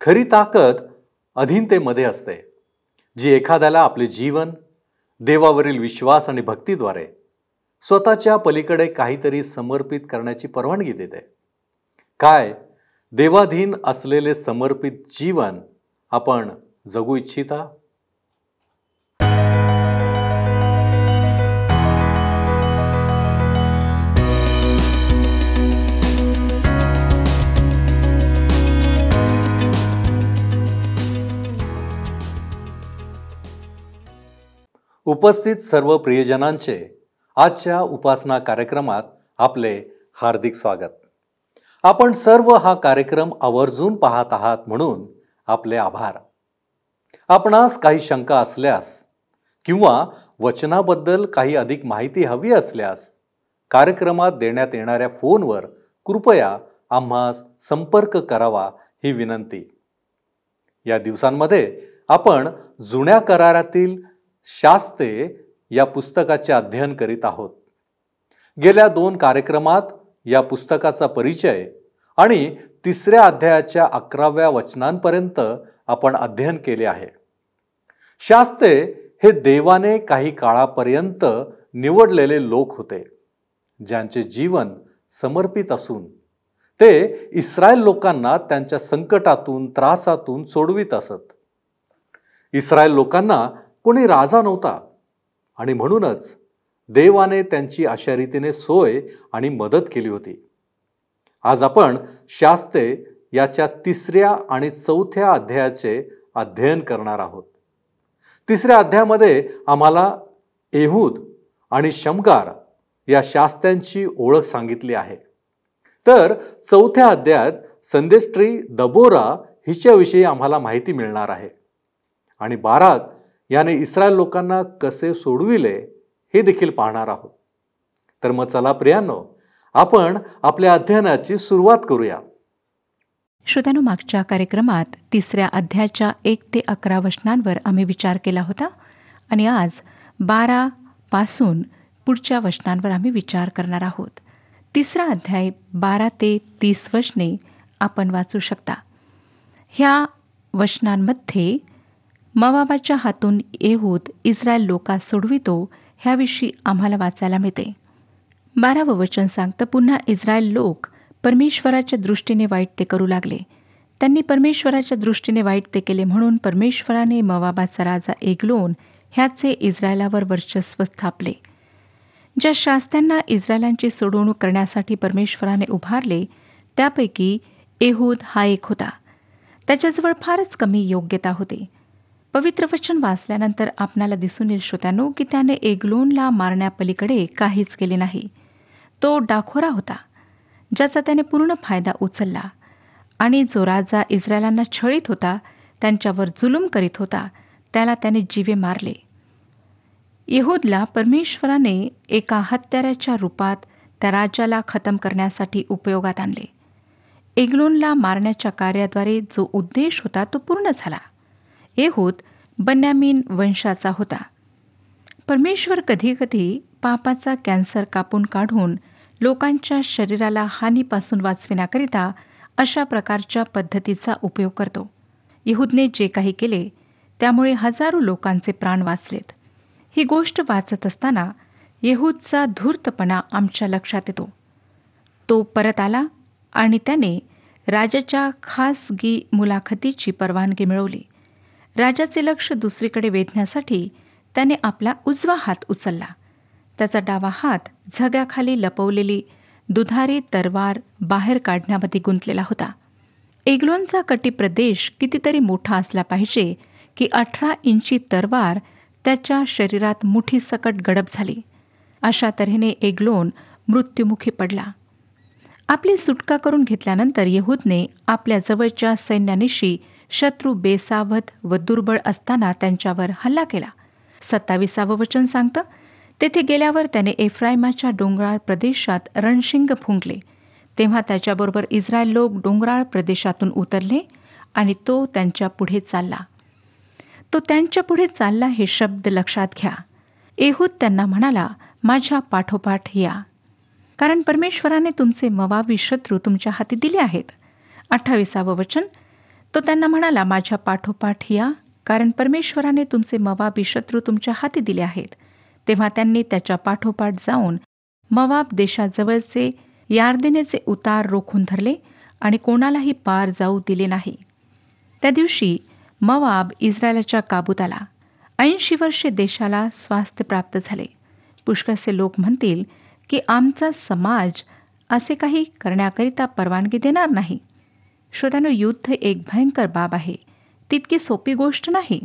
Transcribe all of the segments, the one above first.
खरी ताकद अधीनतेमध्ये असते, जी एखाद्याला आपले जीवन देवावरील विश्वास आणि भक्तीद्वारे स्वतःच्या पलीकडे काहीतरी समर्पित करण्याची परवानगी देते. काय देवाधीन असलेले समर्पित जीवन आपण जगू इच्छिता? उपस्थित सर्व प्रियजनांचे आजच्या उपासना कार्यक्रमात आपले हार्दिक स्वागत. आपण सर्व हा कार्यक्रम आवर्जून पाहत आहात म्हणून आपले आभार. आपणास काही शंका असल्यास किंवा वचनाबद्दल काही अधिक माहिती हवी असल्यास कार्यक्रमात देण्यात येणाऱ्या फोनवर कृपया आम्हास संपर्क करावा ही विनंती. या दिवसांमध्ये आपण जुन्या करारातील शास्ते या पुस्तकाचे अध्ययन करीत आहोत. गेल्या 2 कार्यक्रमात या पुस्तकाचा परिचय आणि 3ऱ्या अध्यायाच्या 11व्या वचनांपर्यंत आपण अध्ययन केले आहे. शास्ते हे देवाने काही काळापर्यंत निवडलेले लोक होते, ज्यांचे जीवन समर्पित असून ते इस्रायल लोकांना त्यांच्या संकटातून, त्रासातून सोडवित असत. इस्रायल लोकांना कोणी राजा नव्हता आणि म्हणूनच देवाने त्यांची अशा रीतीने सोय आणि मदत केली होती. आज आपण शास्ते याच्या 3ऱ्या आणि 4थ्या अध्यायाचे अध्ययन करणार आहोत. 3ऱ्या अध्यायामध्ये आम्हाला एहूद आणि शमगार या शास्त्यांची ओळख सांगितली आहे. तर 4थ्या अध्यायात संदेष्ट्री दबोरा हिच्याविषयी आम्हाला माहिती मिळणार आहे आणि बाराक याने इस्रायल लोकांना कसे सोडविले हे देखील पाहणार आहोत. तर मग चला प्रियांनो, आपण आपल्या अध्ययनाची सुरुवात करूया. श्रोत्यांनो, मागच्या कार्यक्रमात 3ऱ्या अध्यायाच्या 1 ते 11 वचनांवर आम्ही विचार केला होता आणि आज 12 पासून पुढच्या वचनांवर आम्ही विचार करणार आहोत. 3रा अध्याय 12 ते 30 वचने आपण वाचू शकता. ह्या वचनांमध्ये मोवाबाच्या हातून एहूद इस्रायल लोकांस सोडवितो ह्याविषयी आम्हाला वाचायला मिळते. 12वं वचन सांगतं, पुन्हा इस्रायल लोक परमेश्वराच्या दृष्टीने वाईट ते करू लागले. त्यांनी परमेश्वराच्या दृष्टीने वाईट ते केले म्हणून परमेश्वराने मोवाबाचा राजा एग्लोन ह्याचे इस्रायलावर वर्चस्व स्थापले. ज्या शास्त्यांना इस्रायलांची सोडवणूक करण्यासाठी परमेश्वराने उभारले त्यापैकी एहूद हा एक होता. त्याच्याजवळ फारच कमी योग्यता होती. पवित्र वचन वाचल्यानंतर आपणाला दिसून येईल श्रोत्यांनो की त्याने एग्लोनला मारण्यापलीकडे काहीच केले नाही. तो डाखोरा होता ज्याचा त्याने पूर्ण फायदा उचलला आणि जो राजा इस्रायलांना छळीत होता, त्यांच्यावर जुलूम करीत होता, त्याला त्याने जीवे मारले. एहूदला परमेश्वराने एका हत्याराच्या रूपात त्या राजाला खतम करण्यासाठी उपयोगात आणले. एग्लोनला मारण्याच्या कार्याद्वारे जो उद्देश होता तो पूर्ण झाला. एहूद बन्यामीन वंशाचा होता. परमेश्वर कधीकधी पापाचा कॅन्सर कापून काढून लोकांच्या शरीराला हानीपासून वाचविण्याकरिता अशा प्रकारच्या पद्धतीचा उपयोग करतो. एहूदने जे काही केले त्यामुळे हजारो लोकांचे प्राण वाचलेत. ही गोष्ट वाचत असताना एहूदचा धूर्तपणा आमच्या लक्षात येतो. तो परत आला आणि त्याने राजाच्या खासगी मुलाखतीची परवानगी मिळवली. राजाचे लक्ष दुसरीकडे वेधण्यासाठी त्याने आपला उजवा हात उचलला. त्याचा डावा हात झग्याखाली लपवलेली दुधारी तरवार बाहेर काढण्यामध्ये गुंतलेला होता. एग्लोनचा कटी प्रदेश कितीतरी मोठा असला पाहिजे की 18 इंची तरवार त्याच्या शरीरात मुठीसकट गडप झाली. अशा तऱ्हेने एग्लोन मृत्युमुखी पडला. आपली सुटका करून घेतल्यानंतर यहूदने आपल्या जवळच्या सैन्यानिशी शत्रू बेसावध व दुर्बळ असताना त्यांच्यावर हल्ला केला. 27वं वचन सांगतं, तेथे गेल्यावर त्याने एफ्राईमाच्या डोंगराळ प्रदेशात रणशिंग फुंकले. तेव्हा त्याच्याबरोबर इस्रायल लोक डोंगराळ प्रदेशातून उतरले आणि तो त्यांच्या पुढे चालला. तो त्यांच्या पुढे चालला हे शब्द लक्षात घ्या. एहूद त्यांना म्हणाला, माझ्या पाठोपाठ या, कारण परमेश्वराने तुमचे मोवाबी शत्रू तुमच्या हाती दिले आहेत. 28वं वचन, तो त्यांना म्हणाला, माझ्या पाठोपाठ या, कारण परमेश्वराने तुमचे मोवाबी शत्रू तुमच्या हाती दिले आहेत. तेव्हा त्यांनी त्याच्या पाठोपाठ जाऊन मोवाब देशाजवळचे यार्देनेचे उतार रोखून धरले आणि कोणालाही पार जाऊ दिले नाही. त्या दिवशी मोवाब इस्रायलाच्या काबूत आला. 80 वर्षे देशाला स्वास्थ्य प्राप्त झाले. पुष्कळसे लोक म्हणतील की आमचा समाज असे काही करण्याकरिता परवानगी देणार नाही. श्रोत्यानो, युद्ध एक भयंकर बाब आहे. तितकी सोपी गोष्ट नाही.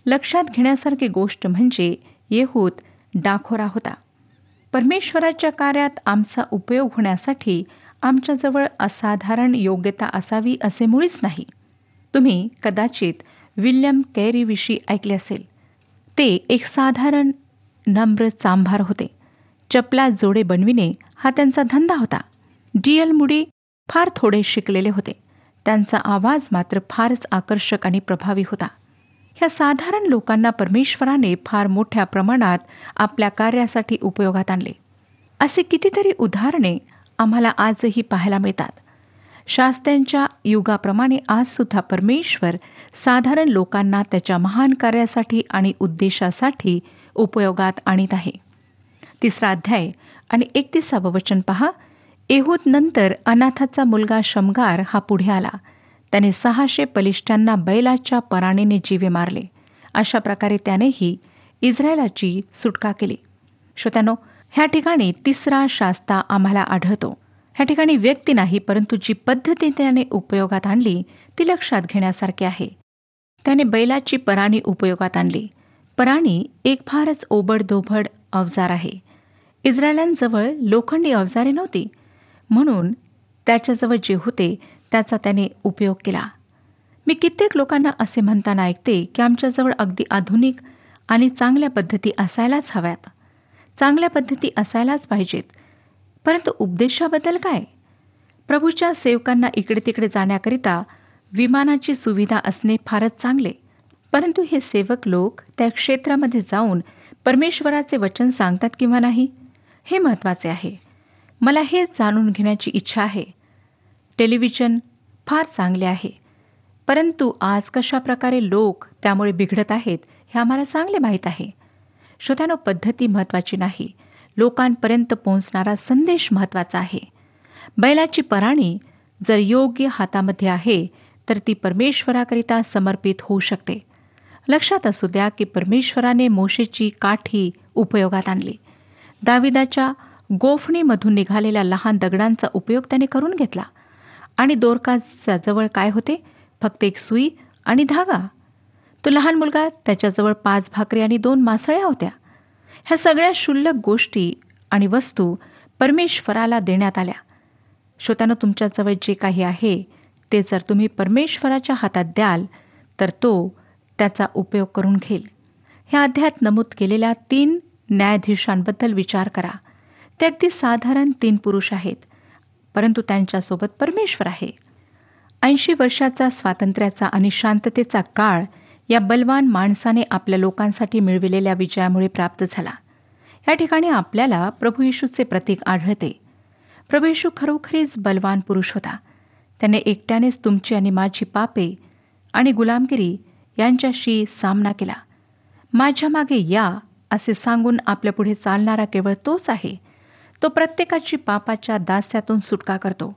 लक्षात घेण्यासारखी गोष्ट म्हणजे येहूद डाखोरा होता. परमेश्वराच्या कार्यात आमचा उपयोग होण्यासाठी आमच्याजवळ असाधारण योग्यता असावी असे मुळीच नाही. तुम्ही कदाचित विल्यम कैरीविषयी ऐकले असेल. ते एक साधारण नम्र चांभार होते. चपला जोडे बनविणे हा त्यांचा धंदा होता. डी.एल. मूडी फार थोडे शिकलेले होते. त्यांचा आवाज मात्र फारच आकर्षक आणि प्रभावी होता. ह्या साधारण लोकांना परमेश्वराने फार मोठ्या प्रमाणात आपल्या कार्यासाठी उपयोगात आणले. असे कितीतरी उदाहरणे आम्हाला आजही पाहायला मिळतात. शास्त्र्यांच्या युगाप्रमाणे आजसुद्धा परमेश्वर साधारण लोकांना त्याच्या महान कार्यासाठी आणि उद्देशासाठी उपयोगात आणीत आहे. 3 अध्याय आणि 31 वचन पहा. येहूद नंतर अनाथाचा मुलगा शमगार हा पुढे आला. त्याने 600 बलिष्ठांना बैलाच्या पराणीने जीवे मारले. अशा प्रकारे त्यानेही इस्रायलाची सुटका केली. श्रोत्यानो, ह्या ठिकाणी 3रा शास्ता आम्हाला आढळतो. ह्या ठिकाणी व्यक्ती नाही, परंतु जी पद्धती त्याने उपयोगात आणली ती लक्षात घेण्यासारखी आहे. त्याने बैलाची पराणी उपयोगात आणली. पराणी एक फारच ओबडधोबड अवजार आहे. इस्रायलांजवळ लोखंडी अवजारे नव्हती, म्हणून त्याच्याजवळ जे होते त्याचा त्याने उपयोग केला. मी कित्येक लोकांना असे म्हणताना ऐकते की आमच्याजवळ अगदी आधुनिक आणि चांगल्या पद्धती असायलाच हव्यात, चांगल्या पद्धती असायलाच पाहिजेत. परंतु उपदेशाबद्दल काय? प्रभूच्या सेवकांना इकडे तिकडे जाण्याकरिता विमानाची सुविधा असणे फारच चांगले, परंतु हे सेवक लोक त्या क्षेत्रामध्ये जाऊन परमेश्वराचे वचन सांगतात किंवा नाही, हे महत्त्वाचे आहे. मला हे जाणून घेण्याची इच्छा आहे. टेलिव्हिजन फार चांगले आहे, परंतु आज कशा प्रकारे लोक त्यामुळे बिघडत आहेत हे आम्हाला चांगले माहीत आहे. श्रोत्यानो, पद्धती महत्त्वाची नाही, लोकांपर्यंत पोहोचणारा संदेश महत्त्वाचा आहे. बैलाची पराणी जर योग्य हातामध्ये आहे तर ती परमेश्वराकरिता समर्पित होऊ शकते. लक्षात असू द्या की परमेश्वराने मोशेची काठी उपयोगात आणली. दाविदाच्या गोफणीमधून निघालेल्या लहान दगडांचा उपयोग त्याने करून घेतला. आणि दोरकासच्या जवळ काय होते? फक्त एक सुई आणि धागा. तो लहान मुलगा, त्याच्याजवळ 5 भाकरी आणि 2 मासळ्या होत्या. ह्या सगळ्या क्षुल्लक गोष्टी आणि वस्तू परमेश्वराला देण्यात आल्या. श्रोत्यानो, तुमच्याजवळ जे काही आहे ते जर तुम्ही परमेश्वराच्या हातात द्याल तर तो त्याचा उपयोग करून घेईल. ह्या अध्यायात नमूद केलेल्या 3 न्यायाधीशांबद्दल विचार करा. ते अगदी साधारण 3 पुरुष आहेत, परंतु त्यांच्यासोबत परमेश्वर आहे. 80 वर्षाचा स्वातंत्र्याचा आणि शांततेचा काळ या बलवान माणसाने आपल्या लोकांसाठी मिळविलेल्या विजयामुळे प्राप्त झाला. या ठिकाणी आपल्याला प्रभू येशूचे प्रतीक आढळते. प्रभू येशू खरोखरीच बलवान पुरुष होता. त्याने एकट्यानेच तुमची आणि माझी पापे आणि गुलामगिरी यांच्याशी सामना केला. माझ्या मागे या असे सांगून आपल्यापुढे चालणारा केवळ तोच आहे. तो प्रत्येकाची पापाच्या दास्यातून सुटका करतो.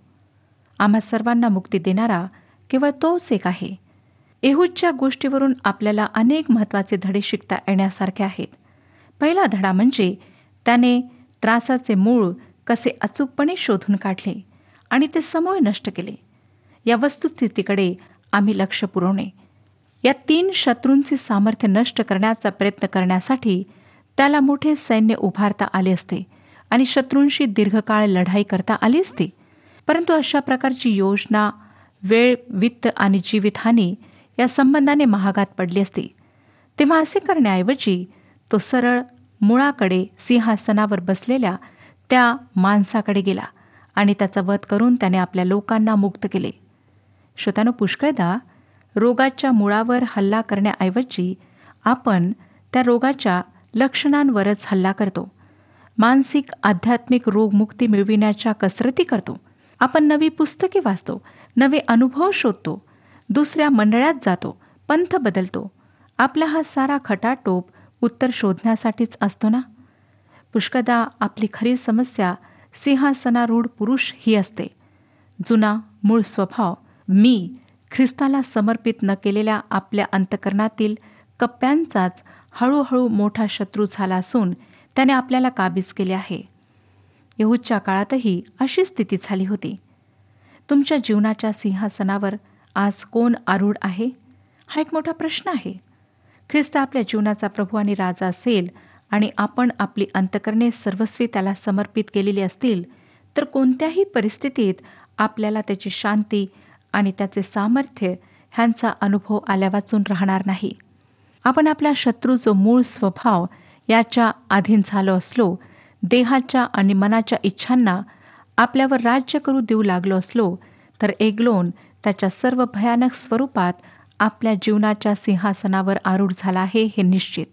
आम्हा सर्वांना मुक्ती देणारा केवळ तोच एक आहे. येहूदच्या गोष्टीवरून आपल्याला अनेक महत्त्वाचे धडे शिकता येण्यासारखे आहेत. पहिला धडा म्हणजे त्याने त्रासाचे मूळ कसे अचूकपणे शोधून काढले आणि ते समूळ नष्ट केले. या वस्तुस्थितीकडे आम्ही लक्ष पुरवणे. या 3 शत्रूंचे सामर्थ्य नष्ट करण्याचा प्रयत्न करण्यासाठी त्याला मोठे सैन्य उभारता आले असते आणि शत्रूंशी दीर्घकाळ लढाई करता आली असती. परंतु अशा प्रकारची योजना वेळ, वित्त आणि जीवितहानी या संबंधाने महागात पडली असती. तेव्हा असे करण्याऐवजी तो सरळ मुळाकडे, सिंहासनावर बसलेल्या त्या माणसाकडे गेला आणि त्याचा वध करून त्याने आपल्या लोकांना मुक्त केले. श्रोत्यानो, पुष्कळदा रोगाच्या मुळावर हल्ला करण्याऐवजी आपण त्या रोगाच्या लक्षणांवरच हल्ला करतो. मानसिक आध्यात्मिक रोगमुक्ती मिळविण्याच्या कसरती करतो. आपण नवी पुस्तके वाचतो, नवे अनुभव शोधतो, दुसऱ्या मंडळात जातो, पंथ बदलतो. आपला हा सारा खटाटोप उत्तर शोधण्यासाठीच असतो ना? पुष्कदा आपली खरी समस्या सिंहासनारूढ पुरुष ही असते. जुना मूळ स्वभाव मी ख्रिस्ताला समर्पित न केलेल्या आपल्या अंतकरणातील कप्प्यांचाच हळूहळू मोठा शत्रू झाला असून त्याने आपल्याला काबीज केले आहे. यहूदच्या काळातही अशी स्थिती झाली होती. तुमच्या जीवनाच्या सिंहासनावर आज कोण आरूढ आहे? हा एक मोठा प्रश्न आहे. ख्रिस्त आपल्या जीवनाचा प्रभू आणि राजा असेल आणि आपण आपली अंतकरणे सर्वस्वी त्याला समर्पित केलेली असतील तर कोणत्याही परिस्थितीत आपल्याला त्याची शांती आणि त्याचे सामर्थ्य ह्यांचा अनुभव आल्यावाचून राहणार नाही. आपण आपल्या शत्रूचा मूळ स्वभाव याच्या अधीन झालो असलो, देहाच्या आणि मनाच्या इच्छांना आपल्यावर राज्य करू देऊ लागलो असलो तर एग्लोन त्याच्या सर्व भयानक स्वरूपात आपल्या जीवनाच्या सिंहासनावर आरूढ झाला आहे हे निश्चित.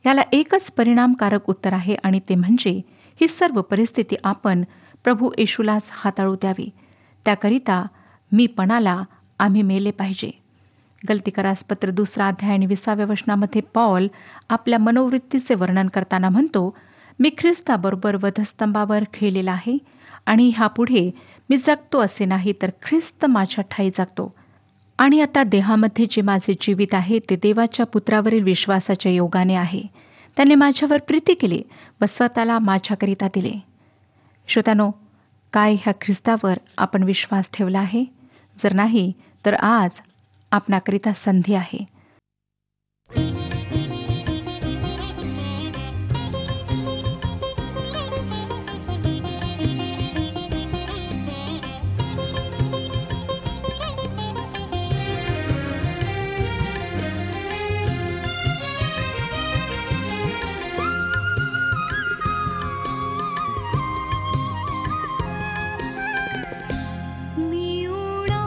याला एकच परिणामकारक उत्तर आहे आणि ते म्हणजे ही सर्व परिस्थिती आपण प्रभू येशूलाच हाताळू द्यावी. त्याकरिता मीपणाला आम्ही मेले पाहिजे. गलतीकरास पत्र 2 अध्याय आणि 20 वचनामध्ये पॉल आपल्या मनोवृत्तीचे वर्णन करताना म्हणतो, मी ख्रिस्ताबरोबर वधस्तंभावर खेळलेला आहे आणि ह्यापुढे मी जगतो असे नाही तर ख्रिस्त माझ्या ठायी जगतो. आणि आता देहामध्ये जे माझे जीवित आहे ते देवाच्या पुत्रावरील विश्वासाच्या योगाने आहे. त्याने माझ्यावर प्रीती केली व स्वतःला माझ्याकरिता दिले. श्रोत्यानो, काय ह्या ख्रिस्तावर आपण विश्वास ठेवला आहे? जर नाही तर आज आपणाकरिता संधी आहे. मी उडा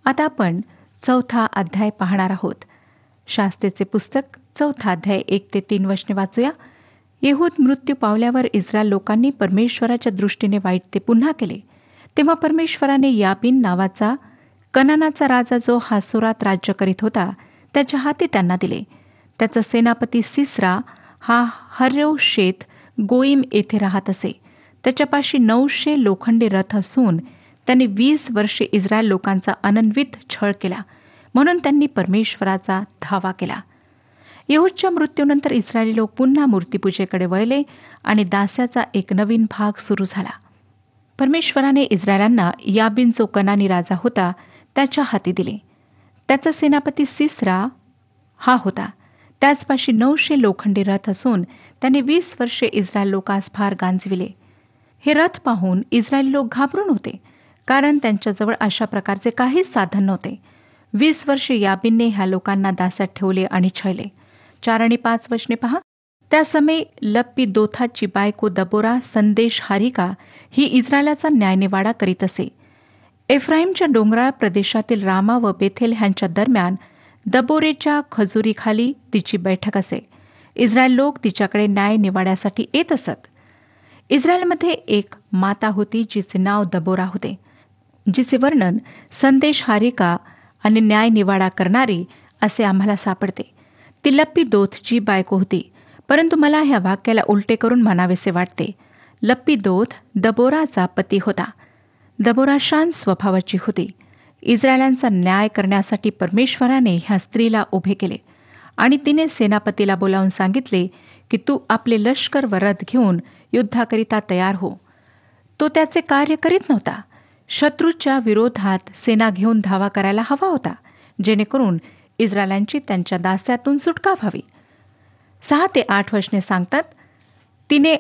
आता आपण 4था अध्याय पाहणार आहोत. शास्त्रेचे पुस्तक 4था अध्याय 1-3 वचने वाचूया. येहूद मृत्यू पावल्यावर इस्रायल लोकांनी परमेश्वराच्या दृष्टीने वाईट ते पुन्हा केले. तेव्हा परमेश्वराने याबीन नावाचा कनानाचा राजा, जो हासोरात राज्य करीत होता, त्याच्या हाती त्यांना दिले. त्याचा सेनापती सिसरा हा हर्योशेत गोईम येथे राहत असे. त्याच्यापाशी 900 लोखंडी रथ असून त्यांनी 20 वर्षे इस्रायल लोकांचा अनन्वित छळ केला, म्हणून त्यांनी परमेश्वराचा धावा केला. येहूदच्या मृत्यूनंतर इस्रायली लोक पुन्हा मूर्तीपूजेकडे वळले आणि दास्याचा एक नवीन भाग सुरू झाला. परमेश्वराने इस्रायलांना याबीन, जो कनानी राजा होता, त्याच्या हाती दिले. त्याचा सेनापती सिसरा हा होता. त्याचपाशी 900 लोखंडी रथ असून त्याने 20 वर्षे इस्रायल लोकांस फार गांजविले. हे रथ पाहून इस्रायली लोक घाबरून होते, कारण त्यांच्याजवळ अशा प्रकारचे काहीच साधन नव्हते. 20 वर्षे याबीनने ह्या लोकांना दास्यात ठेवले आणि छळले. 4 आणि 5 वचने पहा. त्या समय लप्पीदोथाची बायको दबोरा संदेश हारिका ही इस्रायलाचा न्यायनिवाडा करीत असे. एफ्राईमच्या डोंगराळ प्रदेशातील रामा व बेथेल ह्यांच्या दरम्यान दबोरेच्या खजुरीखाली तिची बैठक असे. इस्रायल लोक तिच्याकडे न्याय निवाड्यासाठी येत असत. इस्रायलमध्ये एक माता होती, जिचे नाव दबोरा होते, जिचे वर्णन संदेश हारिका आणि न्याय निवाडा करणारी असे आम्हाला सापडते. ती लप्पीदोथची बायको होती, परंतु मला ह्या वाक्याला उलटे करून म्हणावेसे वाटते. लप्पीदोथ दबोराचा पती होता. दबोरा शांत स्वभावाची होती. इस्रायलांचा न्याय करण्यासाठी परमेश्वराने ह्या स्त्रीला उभे केले आणि तिने सेनापतीला बोलावून सांगितले की तू आपले लष्कर व रथ घेऊन युद्धाकरिता तयार हो. तो त्याचे कार्य करीत नव्हता. शत्रूच्या विरोधात सेना घेऊन धावा करायला हवा होता, जेणेकरून इस्रायलांची त्यांच्या दास्यातून सुटका व्हावी. 6 ते 8 वचने सांगतात, तिने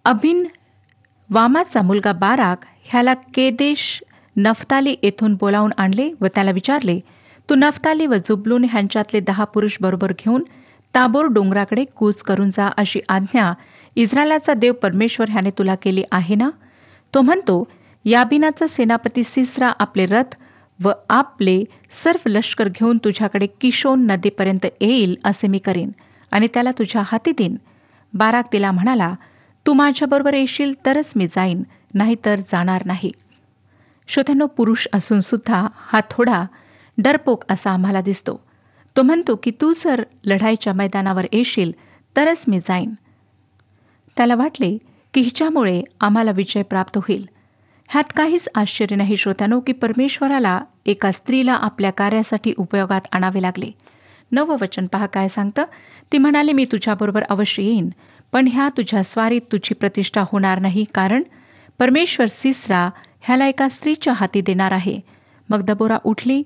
अबिन वामाचा मुलगा बाराक ह्याला केदेश नफ्ताली येथून बोलावून आणले व त्याला विचारले, तू नफ्ताली व जुबलून ह्यांच्यातले 10 पुरुष बरोबर घेऊन ताबोर डोंगराकडे कूच करून जा, अशी आज्ञा इस्रायलाचा देव परमेश्वर ह्याने तुला केली आहे ना? तो म्हणतो, याबीनाचा सेनापती सिसरा आपले रथ व आपले सर्व लष्कर घेऊन तुझ्याकडे किशोन नदीपर्यंत येईल असे मी करीन आणि त्याला तुझ्या हाती देईन. बाराक तिला म्हणाला, तू माझ्याबरोबर येशील तरच मी जाईन, नाहीतर जाणार नाही. श्रोत्यांनो, पुरुष असून सुद्धा हा थोडा डरपोक असा आम्हाला दिसतो. तो म्हणतो की तू जर लढाईच्या मैदानावर येशील तरच मी जाईन. त्याला वाटले की हिच्यामुळे आम्हाला विजय प्राप्त होईल. ह्यात काहीच आश्चर्य नाही श्रोत्यांनो, की परमेश्वराला एका स्त्रीला आपल्या कार्यासाठी उपयोगात आणावे लागले. 9 वचन पहा काय सांगतं. ती म्हणाली, मी तुझ्याबरोबर अवश्य येईन, पण ह्या तुझ्या स्वारीत तुझी प्रतिष्ठा होणार नाही, कारण परमेश्वर सिसरा ह्याला एका स्त्रीच्या हाती देणार आहे. मग दबोरा उठली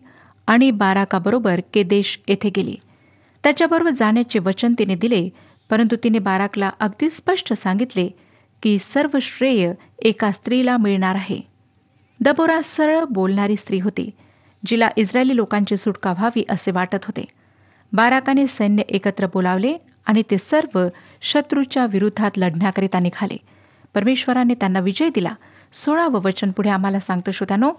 आणि बाराकाबरोबर केदेश येथे गेली. त्याच्याबरोबर जाण्याचे वचन तिने दिले, परंतु तिने बाराकला अगदी स्पष्ट सांगितले की सर्व श्रेय एका स्त्रीला मिळणार आहे. दबोरा सरळ बोलणारी स्त्री होती, जिला इस्रायली लोकांची सुटका व्हावी असे वाटत होते. बाराकाने सैन्य एकत्र बोलावले आणि ते सर्व शत्रूच्या विरोधात लढण्याकरिता निघाले. परमेश्वराने त्यांना विजय दिला. 16 वचन पुढे आम्हाला सांगतो श्रोत्यानो,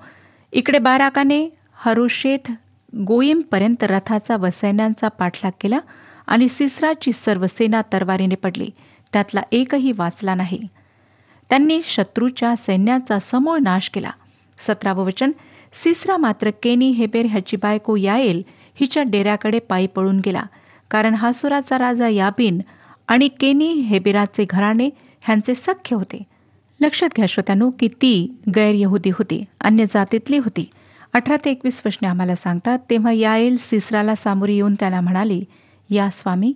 इकडे बाराकाने हरोशेत गोईमपर्यंत रथाचा व सैन्यांचा पाठलाग केला आणि सिसराची सर्व सेना तरवारीने पडली, त्यातला एकही वाचला नाही. त्यांनी शत्रूच्या सैन्याचा समूळ नाश केला. 17 वचन, सिसरा मात्र केनी हेबेर ह्याची बायको याएल हिच्या डेऱ्याकडे पायी पळून गेला, कारण हासोराचा राजा याबीन आणि केनी हेबेराचे घराणे ह्यांचे सख्य होते. लक्षात घ्या श्रोत्यांनो की ती गैरयहुदी होती, अन्य जातीतली होती. 18 ते 21 वचने आम्हाला सांगतात, तेव्हा याएल सिसराला सामोरी येऊन त्याला म्हणाली, या स्वामी,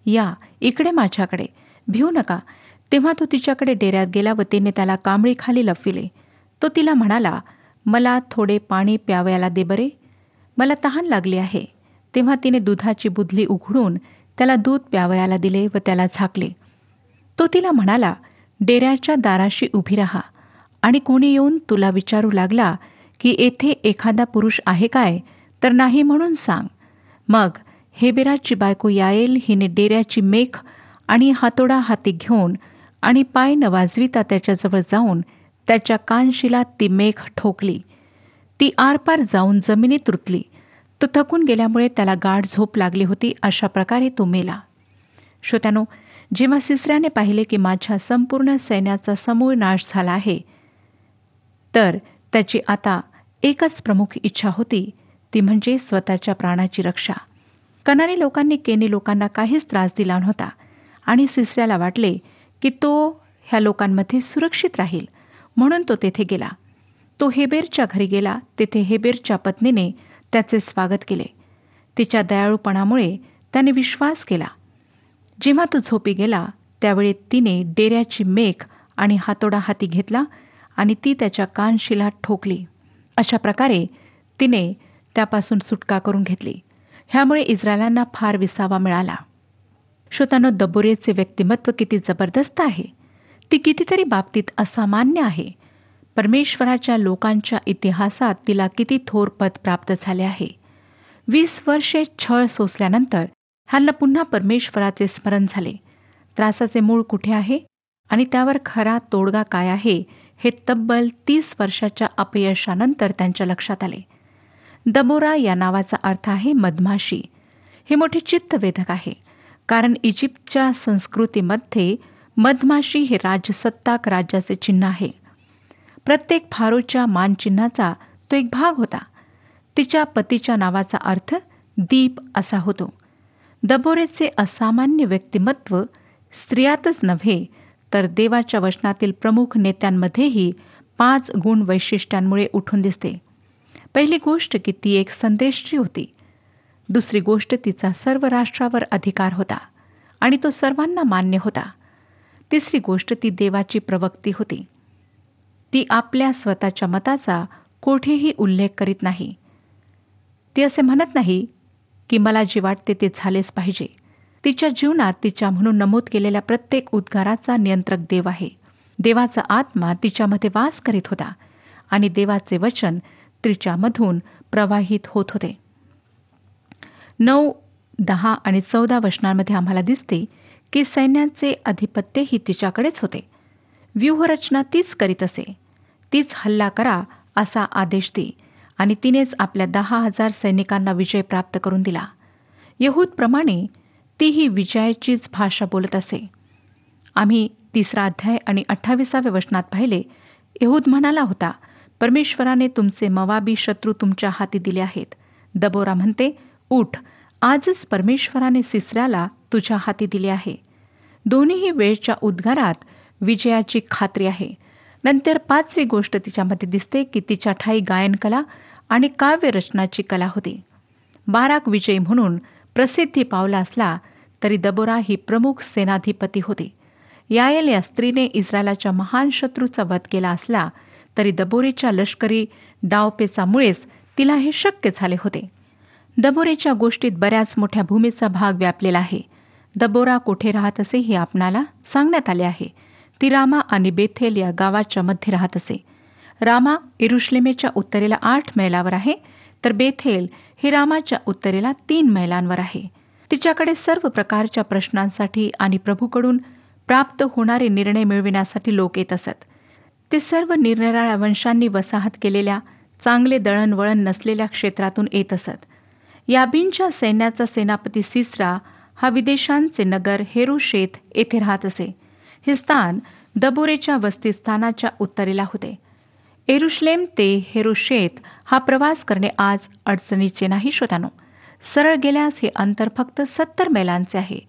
या इकडे माझ्याकडे, भिवू नका. तेव्हा तो तिच्याकडे डेऱ्यात गेला व तिने त्याला कांबळीखाली लपविले. तो तिला म्हणाला, मला थोडे पाणी प्यावयाला दे बरे, मला तहान लागली आहे. तेव्हा तिने दुधाची बुधली उघडून त्याला दूध प्यावयाला दिले व त्याला झाकले. तो तिला म्हणाला, डेऱ्याच्या दाराशी उभी राहा आणि कोणी येऊन तुला विचारू लागला की येथे एखादा पुरुष आहे काय, तर नाही म्हणून सांग. मग हेबेराची बायको याएल हिने डेऱ्याची मेख आणि हातोडा हाती घेऊन आणि पाय न वाजविता त्याच्याजवळ जाऊन त्याच्या कानशिलात ती मेख ठोकली. ती आरपार जाऊन जमिनीत रुतली. तो थकून गेल्यामुळे त्याला गाढ झोप लागली होती. अशा प्रकारे तो मेला. श्रोत्यानो, जेव्हा सिसऱ्याने पाहिले की माझ्या संपूर्ण सैन्याचा समूळ नाश झाला आहे, तर त्याची आता एकच प्रमुख इच्छा होती, ती म्हणजे स्वतःच्या प्राणाची रक्षा. कनानी लोकांनी केनी लोकांना काहीच त्रास दिला नव्हता आणि सिसऱ्याला वाटले की तो ह्या लोकांमध्ये सुरक्षित राहील, म्हणून तो तेथे गेला. तो हेबेरच्या घरी गेला. तेथे हेबेरच्या पत्नीने त्याचे स्वागत केले. तिच्या दयाळूपणामुळे त्याने विश्वास केला. जेव्हा तो झोपी गेला त्यावेळी तिने डेऱ्याची मेख आणि हातोडा हाती घेतला आणि ती त्याच्या कानशिलात ठोकली. अशा प्रकारे तिने त्यापासून सुटका करून घेतली. ह्यामुळे इस्रायलांना फार विसावा मिळाला. श्रोत्यानो, दबोरेचे व्यक्तिमत्व किती जबरदस्त आहे. ती कितीतरी बाबतीत असामान्य आहे. परमेश्वराच्या लोकांच्या इतिहासात तिला किती थोर पद प्राप्त झाले आहे. 20 वर्षे छळ सोसल्यानंतर ह्यांना पुन्हा परमेश्वराचे स्मरण झाले. त्रासाचे मूळ कुठे आहे आणि त्यावर खरा तोडगा काय आहे, हे तब्बल 30 वर्षाच्या अपयशानंतर त्यांच्या लक्षात आले. दबोरा या नावाचा अर्थ आहे मधमाशी. हे मोठे चित्तवेधक आहे, कारण इजिप्तच्या संस्कृतीमध्ये मधमाशी हे राजसत्ताक राज्याचे चिन्ह आहे. प्रत्येक फारोच्या मानचिन्हाचा तो एक भाग होता. तिच्या पतीच्या नावाचा अर्थ दीप असा होतो. दबोरेचे असामान्य व्यक्तिमत्व स्त्रियातच नव्हे तर देवाच्या वचनातील प्रमुख नेत्यांमध्येही 5 गुण वैशिष्ट्यांमुळे उठून दिसते. पहिली गोष्ट की ती एक संदेष्टी होती. दुसरी गोष्ट तिचा सर्व राष्ट्रावर अधिकार होता आणि तो सर्वांना मान्य होता. तिसरी गोष्ट ती देवाची प्रवक्ती होती. ती आपल्या स्वतःच्या मताचा कोठेही उल्लेख करीत नाही. ती असे म्हणत नाही की मला जे वाटते ते झालेच पाहिजे. तिच्या जीवनात तिच्या म्हणून नमूद केलेल्या प्रत्येक उद्गाराचा नियंत्रक देव आहे. देवाचा आत्मा तिच्यामध्ये वास करीत होता आणि देवाचे वचन तिच्यामधून प्रवाहित होत होते. 9, 10 आणि 14 वचनांमध्ये आम्हाला दिसते की सैन्याचे अधिपत्यही तिच्याकडेच होते. व्यूहरचना तीच करीत असे. तीच हल्ला करा असा आदेश दे आणि तिनेच आपल्या 10,000 सैनिकांना विजय प्राप्त करून दिला. यहूदप्रमाणे तीही विजयाचीच भाषा बोलत असे. आम्ही 3 अध्याय आणि 28व्या वचनात पाहिले. यहूद म्हणाला होता, परमेश्वराने तुमचे मवाबी शत्रू तुमच्या हाती दिले आहेत. दबोरा म्हणते, उठ, आजच परमेश्वराने सिसऱ्याला तुझ्या हाती दिले आहे. दोन्हीही वेळच्या उद्गारात विजयाची खात्री आहे. नंतर 5वी गोष्ट तिच्यामध्ये दिसते की तिच्या ठाई गायनकला आणि काव्यरचनाची कला होती. बाराक विजयी म्हणून प्रसिद्धी पावला असला तरी दबोरा ही प्रमुख सेनाधिपती होती. याएल या स्त्रीने इस्रायलाच्या महान शत्रूचा वध केला असला तरी दबोरेच्या लष्करी डावपेचामुळेच तिला हे शक्य झाले होते. दबोरेच्या गोष्टीत बऱ्याच मोठ्या भूमीचा भाग व्यापलेला आहे. दबोरा कोठे राहत असे हे आपणाला सांगण्यात आले आहे. ती रामा आणि बेथेल या गावाच्या मध्ये राहत असे. रामा यरुशलेमेच्या उत्तरेला 8 मैलावर आहे, तर बेथेल हे रामाच्या उत्तरेला 3 मैलांवर आहे. तिच्याकडे सर्व प्रकारच्या प्रश्नांसाठी आणि प्रभूकडून प्राप्त होणारे निर्णय मिळविण्यासाठी लोक येत असत. ते सर्व निरनिराळ्या वंशांनी वसाहत केलेल्या, चांगले दळणवळण नसलेल्या क्षेत्रातून येत असत. याबीनच्या सैन्याचा सेनापती सिसरा हा विदेशांचे नगर हेरोशेत येथे राहत असे. हे स्थान दबोरेच्या वस्तीस्थानाच्या उत्तरेला होते. यरुशलेम ते हेरोशेत हा प्रवास करणे आज अडचणीचे नाही श्रोतानो. सरळ गेल्यास हे अंतर फक्त 70 मैलांचे आहे,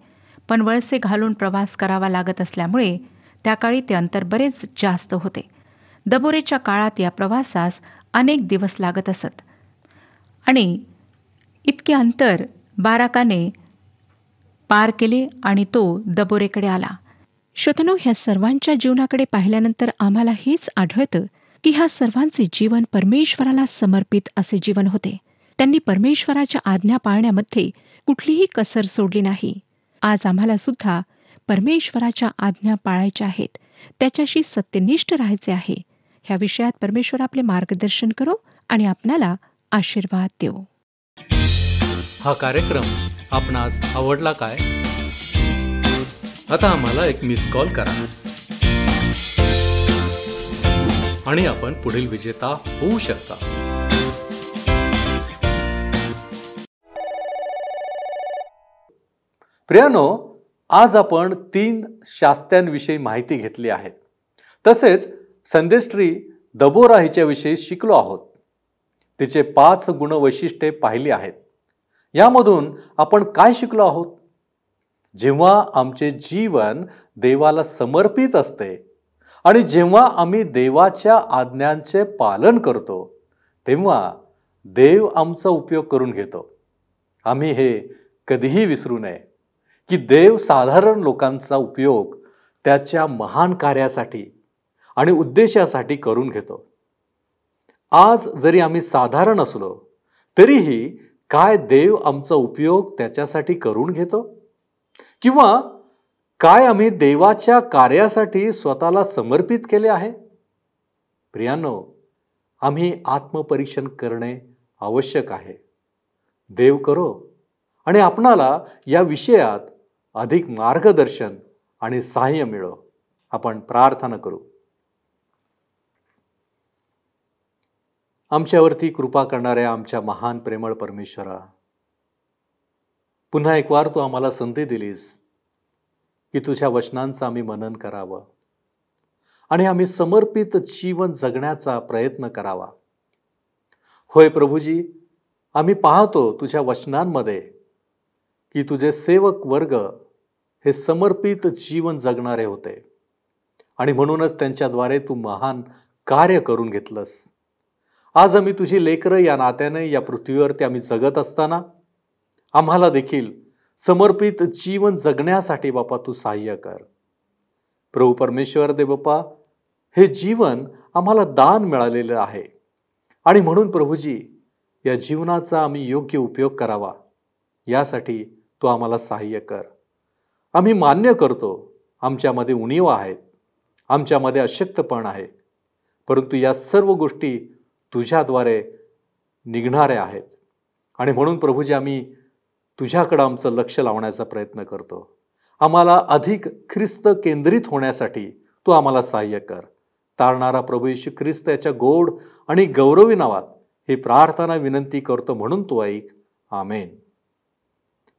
पण वळसे घालून प्रवास करावा लागत असल्यामुळे त्या काळी ते अंतर बरेच जास्त होते. दबोरेच्या काळात या प्रवासास अनेक दिवस लागत असत आणि इतके अंतर बाराकाने पार केले आणि तो दबोरेकडे आला. श्रोतनो, ह्या सर्वांच्या जीवनाकडे पाहिल्यानंतर आम्हाला हेच आढळतं की ह्या सर्वांचे जीवन परमेश्वराला समर्पित असे जीवन होते. त्यांनी परमेश्वराच्या आज्ञा पाळण्यामध्ये कुठलीही कसर सोडली नाही. आज आम्हाला सुद्धा परमेश्वराच्या आज्ञा पाळायच्या आहेत, त्याच्याशी सत्यनिष्ठ राहायचे आहे. ह्या विषयात परमेश्वर आपले मार्गदर्शन करो आणि आपणाला आशीर्वाद देव. हा कार्यक्रम आपणास आवडला काय? आता आम्हाला एक मिस कॉल करा आणि आपण पुढील विजेता होऊ शकता. प्रियानो, आज आपण 3 शास्त्यांविषयी माहिती घेतली आहे. तसेच संदेष्ट्री दबोरा हिच्याविषयी शिकलो आहोत. तिचे 5 गुणवैशिष्ट्ये पाहिली आहेत. यामधून आपण काय शिकलो आहोत? जेव्हा आमचे जीवन देवाला समर्पित असते आणि जेव्हा आम्ही देवाच्या आज्ञांचे पालन करतो, तेव्हा देव आमचा उपयोग करून घेतो. आम्ही हे कधीही विसरू नये की देव साधारण लोकांचा उपयोग त्याच्या महान कार्यासाठी आणि उद्देशासाठी करून घेतो. आज जरी आम्ही साधारण असलो तरीही काय देव आमचा उपयोग त्याच्यासाठी करून घेतो? किंवा काय आम्ही देवाच्या कार्यासाठी स्वतःला समर्पित केले आहे? प्रियानो, आम्ही आत्मपरीक्षण करणे आवश्यक आहे. देव करो आणि आपणाला या विषयात अधिक मार्गदर्शन आणि सहाय्य मिळो. आपण प्रार्थना करू. आमच्यावरती कृपा करणाऱ्या आमच्या महान प्रेमळ परमेश्वरा, पुन्हा एक वार तू आम्हाला संधी दिलीस की तुझ्या वचनांचं आम्ही मनन करावं आणि आम्ही समर्पित जीवन जगण्याचा प्रयत्न करावा. होय प्रभूजी, आम्ही पाहतो तुझ्या वचनांमध्ये की तुझे सेवक वर्ग हे समर्पित जीवन जगणारे होते आणि म्हणूनच त्यांच्याद्वारे तू महान कार्य करून घेतलंस. आज आम्ही तुझी लेकरं या नात्याने या पृथ्वीवरती आम्ही जगत असताना आम्हाला देखील समर्पित जीवन जगण्यासाठी बापा तू सहाय्य कर. प्रभू परमेश्वर दे बापा, हे जीवन आम्हाला दान मिळालेलं आहे आणि म्हणून प्रभूजी या जीवनाचा आम्ही योग्य उपयोग करावा यासाठी तू आम्हाला सहाय्य कर. आम्ही मान्य करतो आमच्यामध्ये उणीव आहेत, आमच्यामध्ये अशक्तपण आहे, परंतु या सर्व गोष्टी तुझ्याद्वारे निघणाऱ्या आहेत आणि म्हणून प्रभूजी आम्ही तुझ्याकडं आमचं लक्ष लावण्याचा प्रयत्न करतो. आम्हाला अधिक ख्रिस्त केंद्रित होण्यासाठी तू आम्हाला सहाय्य कर. तारणारा प्रभू येशू ख्रिस्त याच्या गोड आणि गौरवी नावात ही प्रार्थना विनंती करतो म्हणून तू ऐक. आमेन.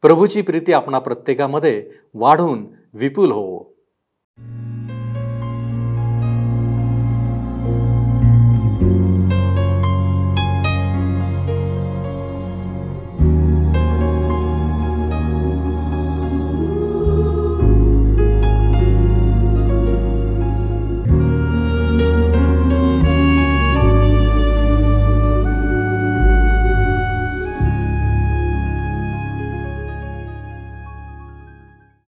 प्रभूची प्रीती आपणा प्रत्येकामध्ये वाढून विपुल होवो.